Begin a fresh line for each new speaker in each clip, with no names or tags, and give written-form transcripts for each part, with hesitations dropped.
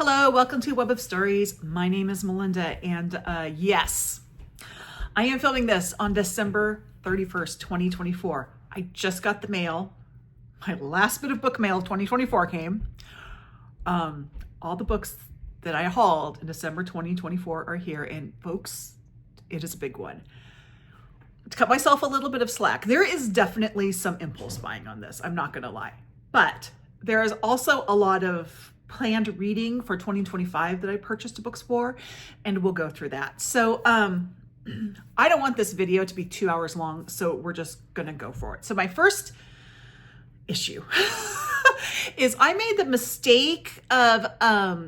Hello, welcome to Web of Stories. My name is Melinda, and yes, I am filming this on December 31st, 2024. I just got the mail. My last bit of book mail of 2024 came. All the books that I hauled in December 2024 are here, and folks, it is a big one. To cut myself a little bit of slack, there is definitely some impulse buying on this, I'm not gonna lie. But there is also a lot of planned reading for 2025 that I purchased books for, and we'll go through that. So I don't want this video to be 2 hours long, so we're just gonna go for it. So my first issue is I made the mistake of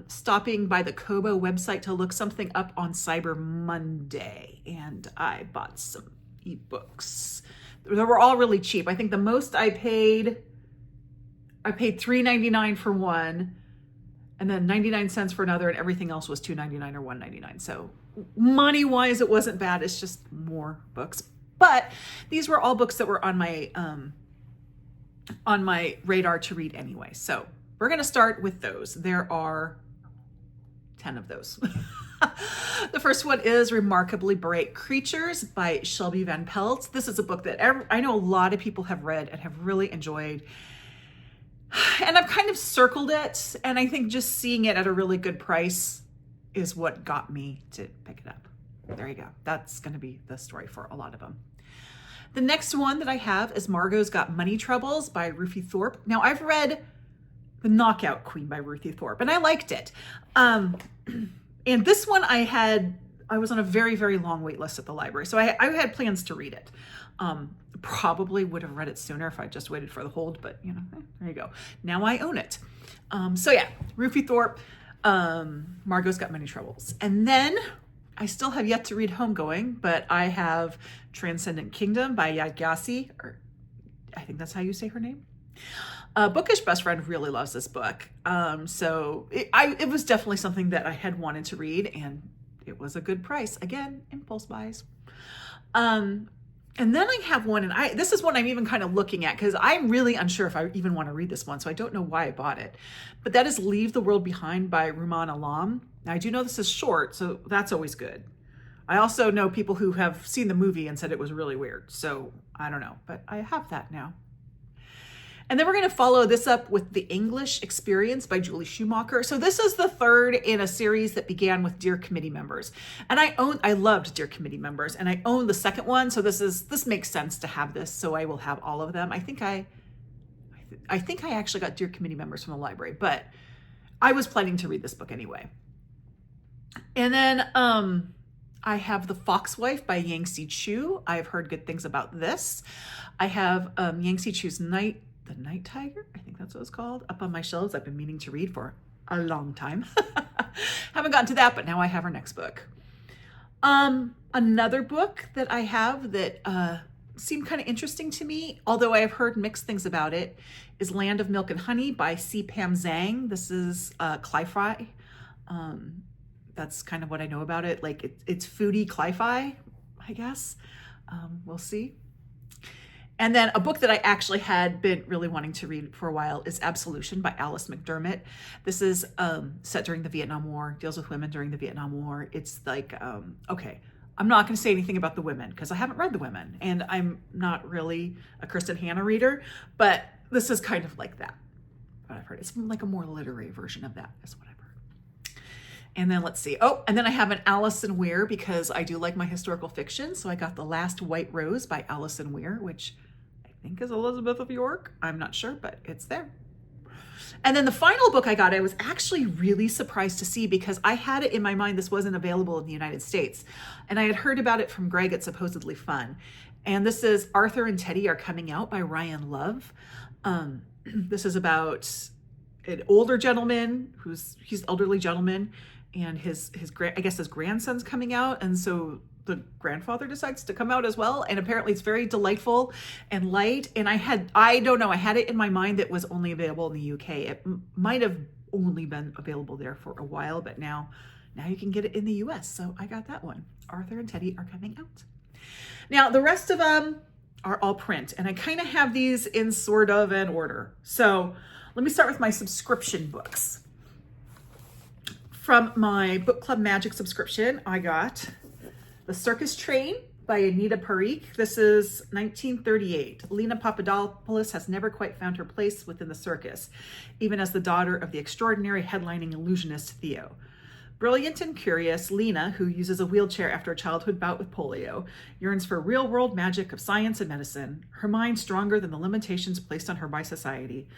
stopping by the Kobo website to look something up on Cyber Monday, and I bought some ebooks. They were all really cheap. I think the most I paid $3.99 for one, and then 99 cents for another, and everything else was $2.99 or $1.99. So money-wise, it wasn't bad. It's just more books. But these were all books that were on my radar to read anyway. So we're going to start with those. There are 10 of those. The first one is Remarkably Bright Creatures by Shelby Van Pelt. This is a book that I know a lot of people have read and have really enjoyed. And I've kind of circled it, and I think just seeing it at a really good price is what got me to pick it up. There you go. That's going to be the story for a lot of them. The next one that I have is Margo's Got Money Troubles by Rufi Thorpe. Now, I've read The Knockout Queen by Rufi Thorpe, and I liked it. And this one I was on a very, very long wait list at the library, so I had plans to read it. Probably would have read it sooner if I just waited for the hold, but there you go. Now I own it. So yeah, Rufi Thorpe, Margo's Got Money Troubles. And then I still have yet to read Homegoing, but I have Transcendent Kingdom by Gyasi, or I think that's how you say her name. Bookish Best Friend really loves this book. So it was definitely something that I had wanted to read, and it was a good price. Again, impulse buys. And then I have one, and this is one I'm even kind of looking at because I'm really unsure if I even want to read this one, so I don't know why I bought it. But that is Leave the World Behind by Rumaan Alam. Now, I do know this is short, so that's always good. I also know people who have seen the movie and said it was really weird, so I don't know, but I have that now. And then we're going to follow this up with The English Experience by Julie Schumacher. So this is the third in a series that began with Dear Committee Members. And I loved Dear Committee Members, and I own the second one. So this makes sense to have this. So I will have all of them. I think I actually got Dear Committee Members from the library, but I was planning to read this book anyway. And then I have The Foxwife by Yangsze Choo. I've heard good things about this. I have Yangsze Choo's The Night Tiger, I think that's what it's called, up on my shelves. I've been meaning to read for a long time. Haven't gotten to that, but now I have her next book. Another book that I have that seemed kind of interesting to me, although I have heard mixed things about it, is Land of Milk and Honey by C. Pam Zhang. This is cli-fi. That's kind of what I know about it. Like it's foodie cli-fi, I guess. We'll see. And then a book that I actually had been really wanting to read for a while is Absolution by Alison McDermott. This is set during the Vietnam War, deals with women during the Vietnam War. It's like, okay, I'm not going to say anything about the women because I haven't read the women, and I'm not really a Kristen Hanna reader, but this is kind of like that. What I've heard, it's like a more literary version of that is what I've heard. And then let's see. Oh, and then I have an Alison Weir because I do like my historical fiction. So I got The Last White Rose by Alison Weir, which I think is Elizabeth of York. I'm not sure, but it's there. And then the final book I got, I was actually really surprised to see because I had it in my mind this wasn't available in the United States. And I had heard about it from Greg at Supposedly Fun. And this is Arthur and Teddy Are Coming Out by Ryan Love. This is about an older gentleman he's an elderly gentleman, and his grandson's coming out, and so the grandfather decides to come out as well, and apparently it's very delightful and light. And I had it in my mind that was only available in the UK. It might have only been available there for a while, but now you can get it in the US. So I got that one. Arthur and Teddy Are Coming Out. Now the rest of them are all print, and I kind of have these in sort of an order. So let me start with my subscription books. From my book club magic subscription, I got The Circus Train by Anita Parikh. This is 1938. Lena Papadopoulos has never quite found her place within the circus, even as the daughter of the extraordinary headlining illusionist Theo. Brilliant and curious, Lena, who uses a wheelchair after a childhood bout with polio, yearns for real-world magic of science and medicine, her mind stronger than the limitations placed on her by society.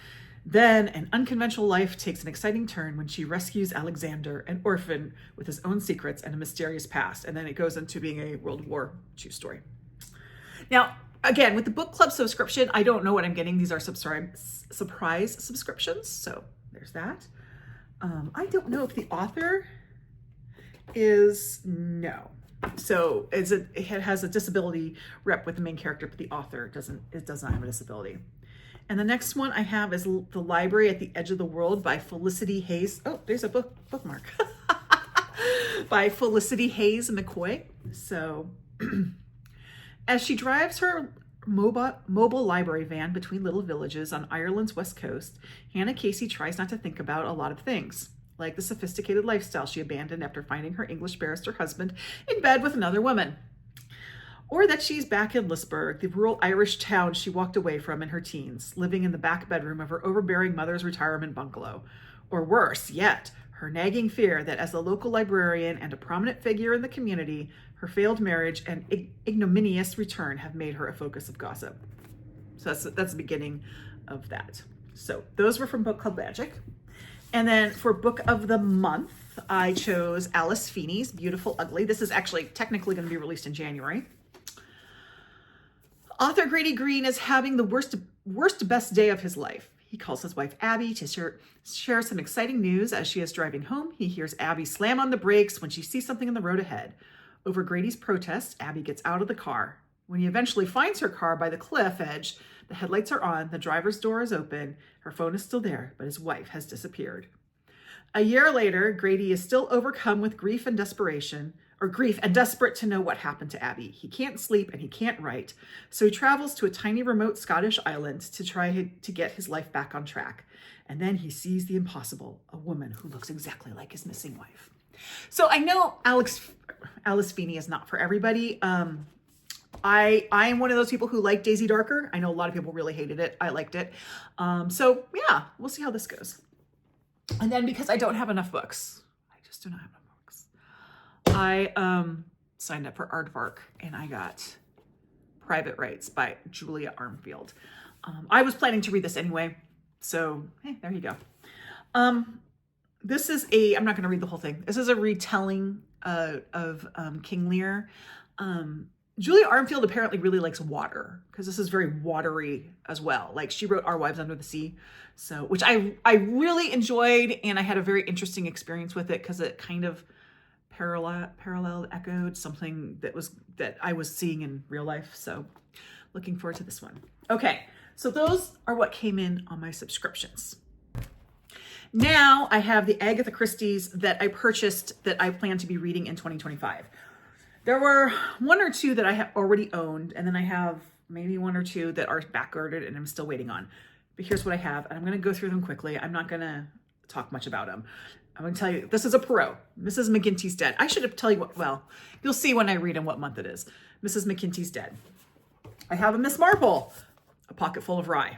Then, an unconventional life takes an exciting turn when she rescues Alexander, an orphan with his own secrets and a mysterious past. And then it goes into being a World War II story. Now, again, with the book club subscription, I don't know what I'm getting. These are surprise subscriptions. So there's that. I don't know if the author is, no. So it has a disability rep with the main character, but the author does not have a disability. And the next one I have is The Library at the Edge of the World by Felicity Hayes. Oh, there's a bookmark. By Felicity Hayes-McCoy. So as she drives her mobile library van between little villages on Ireland's west coast, Hannah Casey tries not to think about a lot of things, like the sophisticated lifestyle she abandoned after finding her English barrister husband in bed with another woman. Or that she's back in Lisburg, the rural Irish town she walked away from in her teens, living in the back bedroom of her overbearing mother's retirement bungalow. Or worse yet, her nagging fear that as a local librarian and a prominent figure in the community, her failed marriage and ignominious return have made her a focus of gossip. So that's the beginning of that. So those were from Book Club Magic. And then for Book of the Month, I chose Alice Feeney's Beautiful Ugly. This is actually technically going to be released in January. Author Grady Green is having the worst best day of his life. He calls his wife Abby to share some exciting news. As she is driving home, he hears Abby slam on the brakes when she sees something in the road ahead. Over Grady's protest, Abby gets out of the car. When he eventually finds her car by the cliff edge, the headlights are on, the driver's door is open, her phone is still there, but his wife has disappeared. A year later, Grady is still overcome with grief and desperate to know what happened to Abby. He can't sleep and he can't write, so he travels to a tiny remote Scottish island to try to get his life back on track. And then he sees the impossible, a woman who looks exactly like his missing wife. So I know Alice Feeney is not for everybody. I am one of those people who like Daisy Darker. I know a lot of people really hated it. I liked it. So yeah, we'll see how this goes. And then because I don't have enough books, I just do not have enough books, I signed up for Aardvark and I got Private Rites by Julia Armfield. I was planning to read this anyway, so hey, there you go. This is I'm not going to read the whole thing. This is a retelling of King Lear. Julia Armfield apparently really likes water because this is very watery as well. Like she wrote Our Wives Under the Sea, so which I really enjoyed, and I had a very interesting experience with it because it kind of paralleled, echoed something that I was seeing in real life. So looking forward to this one. Okay, so those are what came in on my subscriptions. Now I have the Agatha Christie's that I purchased that I plan to be reading in 2025. There were one or two that I have already owned, and then I have maybe one or two that are backordered and I'm still waiting on. But here's what I have, and I'm going to go through them quickly. I'm not going to talk much about them. I'm going to tell you, this is a Perot. Mrs. McGinty's dead. I should have tell you what, well, you'll see when I read and what month it is. Mrs. McGinty's dead. I have a Miss Marple, A Pocket Full of Rye.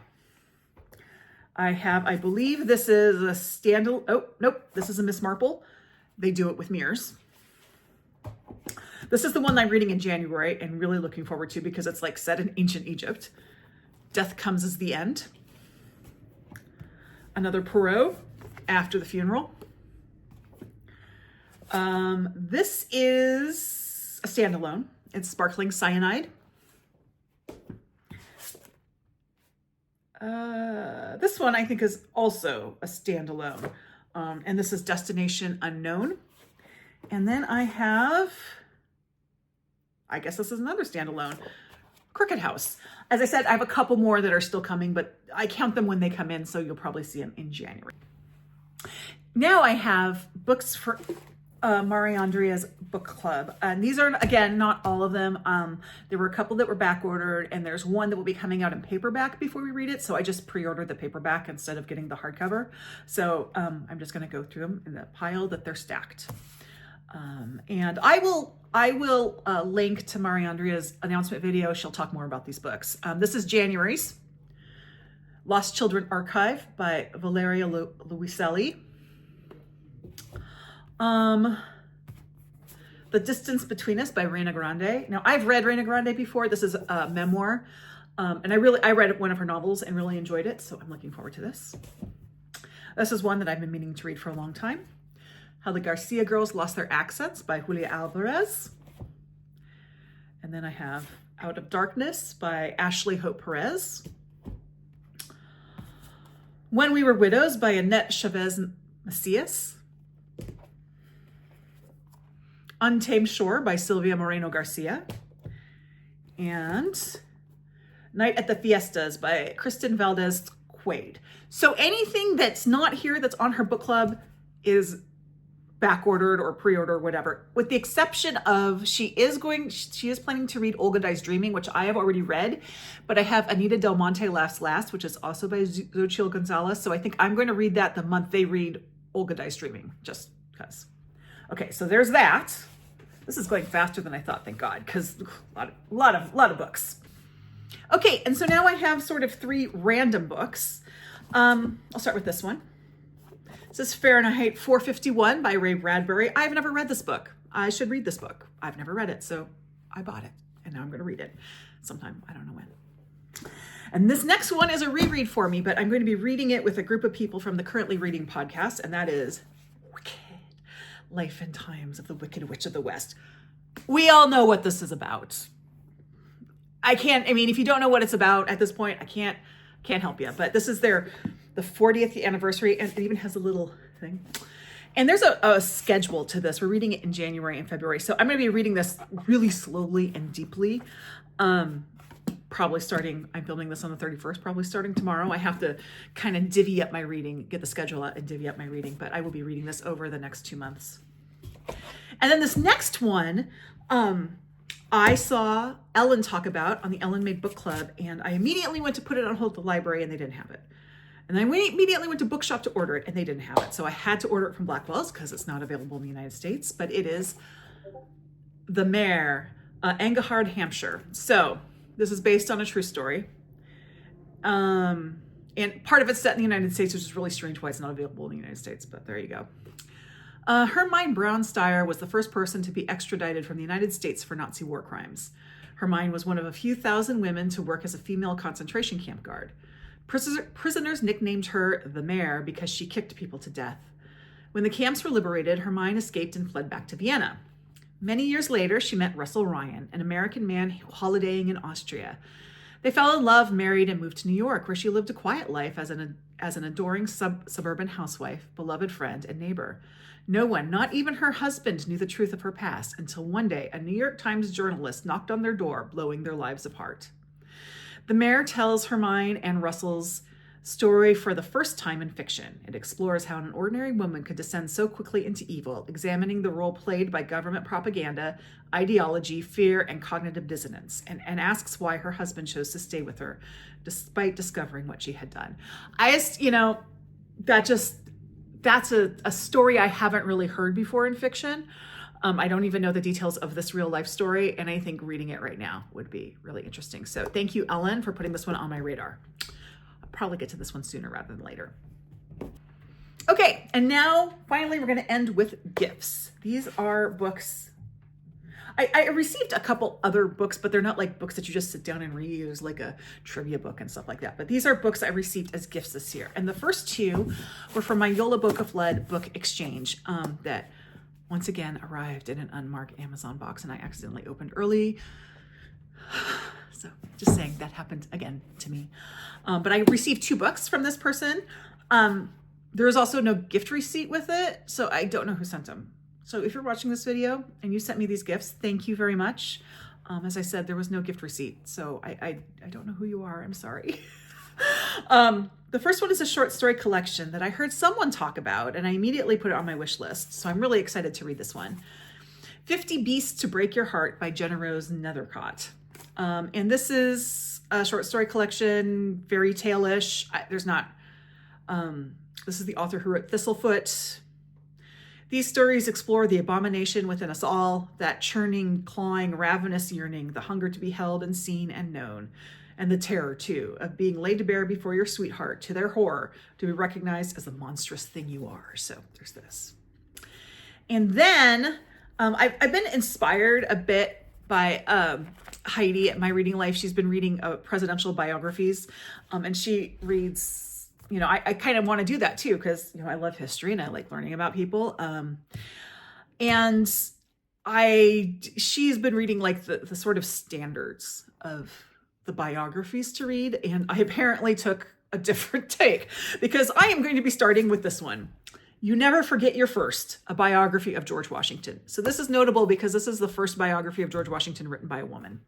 I have, I believe this is a standalone, oh, nope, this is a Miss Marple. They do it with mirrors. This is the one I'm reading in January and really looking forward to because it's like set in ancient Egypt. Death Comes as the End. Another Perot, After the Funeral. This is a standalone. It's Sparkling Cyanide. This one I think is also a standalone. And this is Destination Unknown. And then I have, I guess this is another standalone, Cricket House. As I said, I have a couple more that are still coming, but I count them when they come in, so you'll probably see them in January. Now I have books for Mariandria's book club. And these are, again, not all of them. There were a couple that were back ordered, and there's one that will be coming out in paperback before we read it. So I just pre-ordered the paperback instead of getting the hardcover. So I'm just going to go through them in the pile that they're stacked. And I will link to Mariandria's announcement video. She'll talk more about these books. This is January's Lost Children Archive by Valeria Luiselli. The Distance Between Us by Reina Grande. Now, I've read Reina Grande before. This is a memoir. And I read one of her novels and really enjoyed it. So I'm looking forward to this. This is one that I've been meaning to read for a long time. How the Garcia Girls Lost Their Accents by Julia Alvarez. And then I have Out of Darkness by Ashley Hope Perez. When We Were Widows by Annette Chavez Macias. Untamed Shore by Sylvia Moreno Garcia. And Night at the Fiestas by Kristen Valdez Quaid. So anything that's not here that's on her book club is back ordered or pre-order, whatever, with the exception of she is planning to read Olga Dies Dreaming, which I have already read, but I have Anita Del Monte Laughs Last, which is also by Xochitl Gonzalez. So I think I'm going to read that the month they read Olga Dies Dreaming, just because. Okay, so there's that. This is going faster than I thought, thank God, because a lot of books. Okay, and so now I have sort of 3 random books. I'll start with this one. This is Fahrenheit 451 by Ray Bradbury. I've never read this book. I should read this book. I've never read it, so I bought it, and now I'm going to read it sometime. I don't know when. And this next one is a reread for me, but I'm going to be reading it with a group of people from the Currently Reading podcast, and that is Wicked, Life and Times of the Wicked Witch of the West. We all know what this is about. If you don't know what it's about at this point, I can't help you, but this is the 40th anniversary, and it even has a little thing. And there's a schedule to this. We're reading it in January and February. So I'm going to be reading this really slowly and deeply. I'm filming this on the 31st, probably starting tomorrow. I have to kind of divvy up my reading, get the schedule out and divvy up my reading, but I will be reading this over the next 2 months. And then this next one, I saw Ellen talk about on the Ellen Made Book Club, and I immediately went to put it on hold at the library, and they didn't have it. And I immediately went to Bookshop to order it, and they didn't have it. So I had to order it from Blackwell's because it's not available in the United States, but it is The Mare, Engehard, Hampshire. So this is based on a true story. And part of it's set in the United States, which is really strange why it's not available in the United States, but there you go. Hermine Braunsteyer was the first person to be extradited from the United States for Nazi war crimes. Hermine was one of a few thousand women to work as a female concentration camp guard. Prisoners nicknamed her the Mare because she kicked people to death. When the camps were liberated, Hermine escaped and fled back to Vienna. Many years later, she met Russell Ryan, an American man holidaying in Austria. They fell in love, married, and moved to New York, where she lived a quiet life as an adoring suburban housewife, beloved friend, and neighbor. No one, not even her husband, knew the truth of her past until one day a New York Times journalist knocked on their door, blowing their lives apart. The Mare tells Hermine and Russell's story for the first time in fiction. It explores how an ordinary woman could descend so quickly into evil, examining the role played by government propaganda, ideology, fear, and cognitive dissonance, and asks why her husband chose to stay with her, despite discovering what she had done. That's a story I haven't really heard before in fiction. I don't even know the details of this real life story, and I think reading it right now would be really interesting. So thank you, Ellen, for putting this one on my radar. I'll probably get to this one sooner rather than later. Okay, and now finally we're going to end with gifts. These are books. I received a couple other books, but they're not like books that you just sit down and reuse, like a trivia book and stuff like that. But these are books I received as gifts this year. And the first 2 were from my Yola Boca Flood book exchange that once again arrived in an unmarked Amazon box, and I accidentally opened early. So just saying that happened again to me. But I received 2 books from this person. There is also no gift receipt with it, so I don't know who sent them. So if you're watching this video and you sent me these gifts, thank you very much. As I said, there was no gift receipt, so I don't know who you are. I'm sorry. The first one is a short story collection that I heard someone talk about, and I immediately put it on my wish list. So I'm really excited to read this one. 50 Beasts to Break Your Heart by Jenna Rose Nethercott. And this is a short story collection, fairy tale-ish. This is the author who wrote Thistlefoot. These stories explore the abomination within us all, that churning, clawing, ravenous yearning, the hunger to be held and seen and known, and the terror, too, of being laid to bear before your sweetheart, to their horror, to be recognized as the monstrous thing you are. So there's this. And then I've been inspired a bit by Heidi at My Reading Life. She's been reading presidential biographies, and she reads, I kind of want to do that too, because, I love history and I like learning about people. And she's been reading like the sort of standards of the biographies to read. And I apparently took a different take, because I am going to be starting with this one. You Never Forget Your First, a biography of George Washington. So this is notable because this is the first biography of George Washington written by a woman.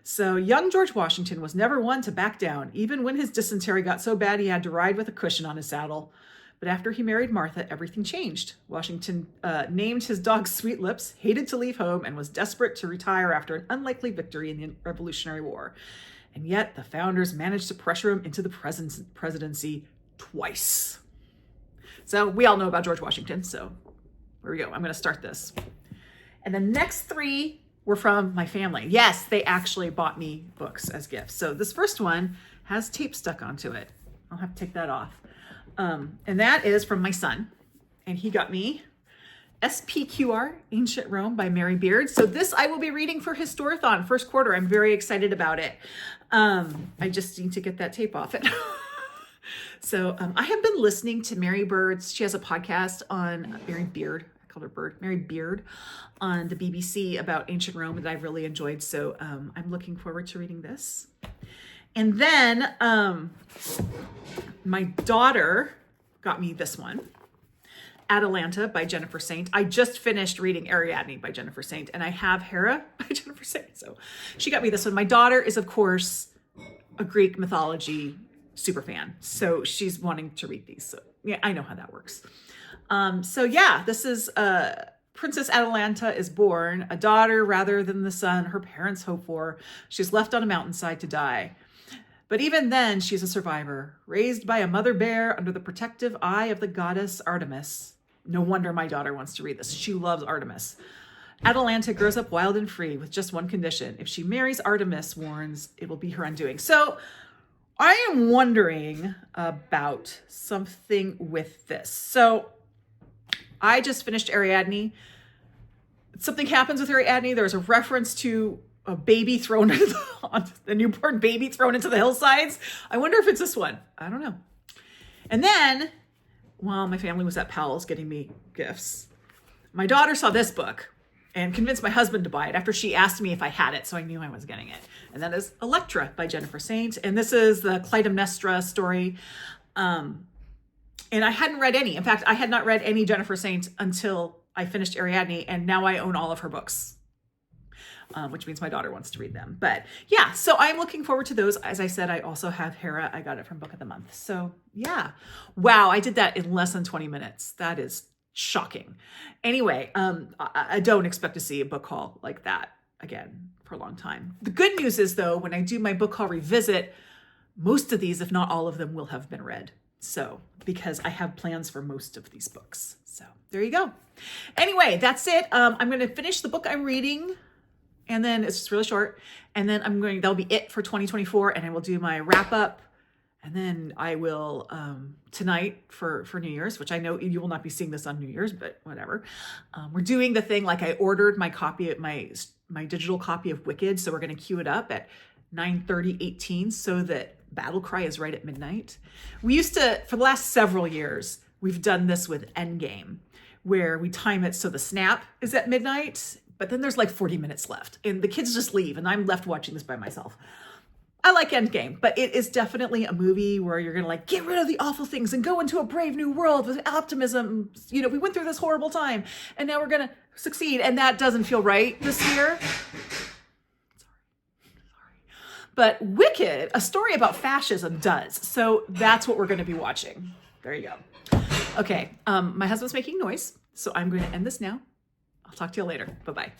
So young George Washington was never one to back down, even when his dysentery got so bad he had to ride with a cushion on his saddle. But after he married Martha, everything changed. Washington named his dog Sweet Lips, hated to leave home, and was desperate to retire after an unlikely victory in the Revolutionary War. And yet the founders managed to pressure him into the presidency twice. So we all know about George Washington, so here we go. I'm going to start this. And the next three were from my family. Yes, they actually bought me books as gifts. So this first one has tape stuck onto it. I'll have to take that off. And that is from my son. And he got me SPQR, Ancient Rome by Mary Beard. So this I will be reading for Historathon, first quarter. I'm very excited about it. I just need to get that tape off it. So I have been listening to Mary Bird's, she has a podcast on Mary Beard, I called her Bird, Mary Beard, on the BBC about ancient Rome that I've really enjoyed. So I'm looking forward to reading this. And then my daughter got me this one, Atalanta by Jennifer Saint. I just finished reading Ariadne by Jennifer Saint, and I have Hera by Jennifer Saint. So she got me this one. My daughter is, of course, a Greek mythology super fan, so she's wanting to read these. So yeah, I know how that works. So yeah, this is Princess Atalanta is born, a daughter rather than the son her parents hope for. She's left on a mountainside to die. But even then, she's a survivor, raised by a mother bear under the protective eye of the goddess Artemis. No wonder my daughter wants to read this. She loves Artemis. Atalanta grows up wild and free with just one condition. If she marries Artemis, warns, it will be her undoing. So I am wondering about something with this. So I just finished Ariadne. Something happens with Ariadne. There's a reference to a baby thrown into the newborn baby thrown into the hillsides. I wonder if it's this one. I don't know. And then, while my family was at Powell's getting me gifts, my daughter saw this book and convinced my husband to buy it after she asked me if I had it, so I knew I was getting it. And that is Electra by Jennifer Saint. And this is the Clytemnestra story. And I hadn't read any. In fact, I had not read any Jennifer Saint until I finished Ariadne, and now I own all of her books, which means my daughter wants to read them. But yeah, so I'm looking forward to those. As I said, I also have Hera. I got it from Book of the Month. So yeah. Wow, I did that in less than 20 minutes. That is shocking. Anyway, I don't expect to see a book haul like that again for a long time. The good news is, though, when I do my book haul revisit, most of these, if not all of them, will have been read. So, because I have plans for most of these books. So there you go. Anyway, that's it. I'm going to finish the book I'm reading, and then it's just really short. And then that'll be it for 2024. And I will do my wrap up. And then I will, tonight for New Year's, which I know you will not be seeing this on New Year's, but whatever. We're doing the thing, like I ordered my copy, my digital copy of Wicked. So we're going to queue it up at 9:30:18 so that Battle Cry is right at midnight. We used to, for the last several years, we've done this with Endgame, where we time it so the snap is at midnight, but then there's like 40 minutes left and the kids just leave and I'm left watching this by myself. I like Endgame, but it is definitely a movie where you're going to like get rid of the awful things and go into a brave new world with optimism. You know, we went through this horrible time and now we're going to succeed. And that doesn't feel right this year. Sorry. But Wicked, a story about fascism, does. So that's what we're going to be watching. There you go. Okay, my husband's making noise, so I'm going to end this now. I'll talk to you later. Bye-bye.